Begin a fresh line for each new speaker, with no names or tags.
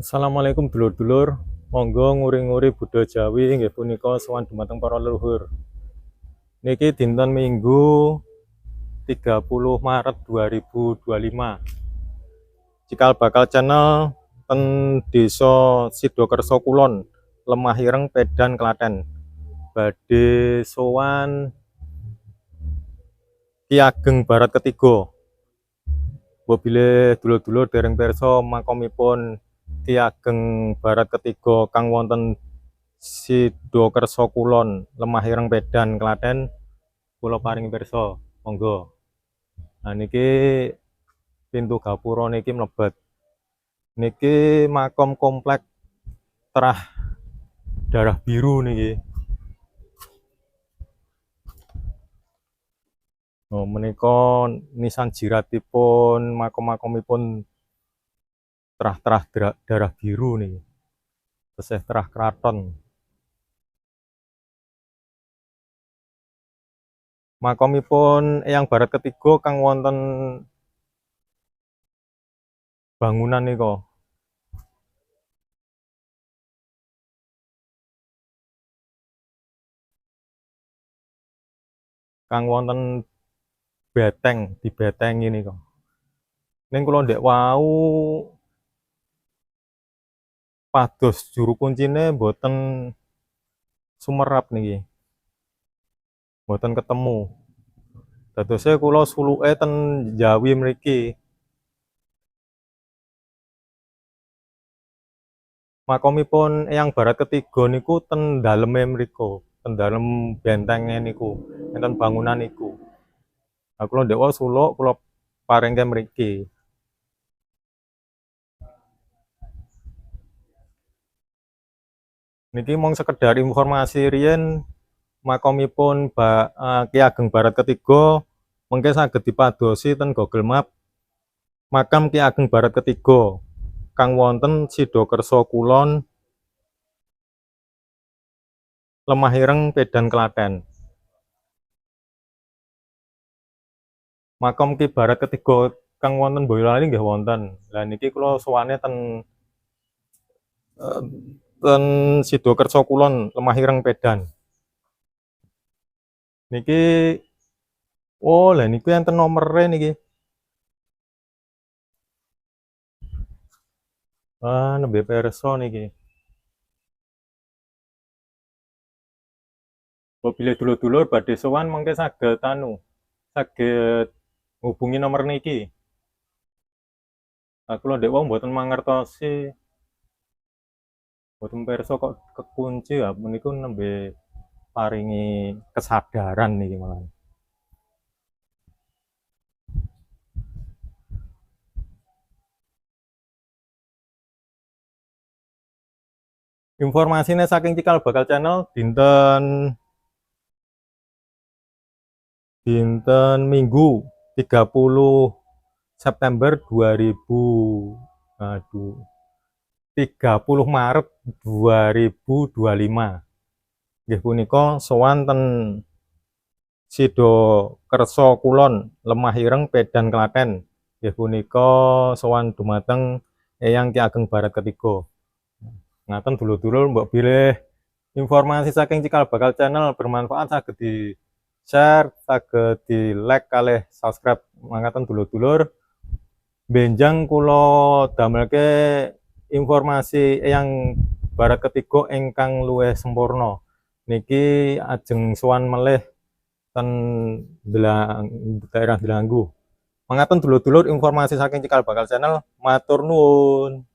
Assalamualaikum dulur-dulur. Monggo nguri-nguri Buddha Jawi nggih punika sowan dumateng para leluhur. Niki dinten Minggu 30 Maret 2025. Cikal bakal channel ten Desa Sidokerso Kulon, Lemah Ireng, Pedan, Klaten. Badhe sowan Ki Ageng Barat Ketiga. Bobile dulur-dulur dereng pirsa makomipun Ki Ageng Barat Ketiga kang wonten Sidokerso Kulon, Lemah Ireng, Pedan, Klaten, kula paring pirsa. Monggo. Nah niki pintu gapura niki mlebet. Niki makom komplek Terah Darah Biru niki. Oh, menika nisan jiratipun makom-makomipun Terah Darah Biru niki. Tesih Terah Kraton. Makomipun Eyang Barat Ketiga kang wonten bangunan nika. Kang wonten beteng, dibetengi nika. Ning kula ndek wau pados juru kuncine mboten sumerap niki. Mboten ketemu. Dadose kula suluke ten Jawi mriki. Makomipun Eyang Barat Ketiga niku ten daleme mriku, ten dalem bentenge niku, enten bangunan niku. Nah, kula ndek wae suluk kula paringke mriki. Niki mung sekedar informasi riyen makomipun Ki Ageng Barat Ketiga mengke saged dipadosi ten Google Map. Makam Ki Ageng Barat Ketiga kang wonten Sidokerso Kulon, Lemah Ireng, Pedan, Klaten. Makam Ki Barat Ketiga kang wonten Boyolali nggih wonten. Lah niki kula sowane ten Sidokerso Kulon, Lemah Ireng, Pedan. Niki lah niku enten nomere niki. Nembe pirsa niki. Bila dulur-dulur badhe sowan mengke saged saged hubungi nomor niki. Nah, kula ndek wong mboten mangertosi, mboten pirsa kok kekunci ya meniku nembe paringi kesadaran niki malah. Informasine saking Cikal Bakal Channel dinten Minggu 30 September 30 Maret 2025. Nggih punika sowan ten Sidokerso Kulon, Lemah Ireng, Pedan, Klaten. Nggih punika sowan dumateng Eyang Ki Ageng Barat Ketiga. Ngaten dulur-dulur mbok bilih informasi saking Cikal Bakal Channel bermanfaat saged di share, saged di like kalih subscribe. Mangkaten dulur-dulur. Benjang kula damelke informasi Eyang Barat Ketiga ingkang luwih sempurna. Niki ajeng sowan melih ten daerah Delanggu. Mangkaten dulur-dulur informasi saking Cikal Bakal Channel. Matur nuwun.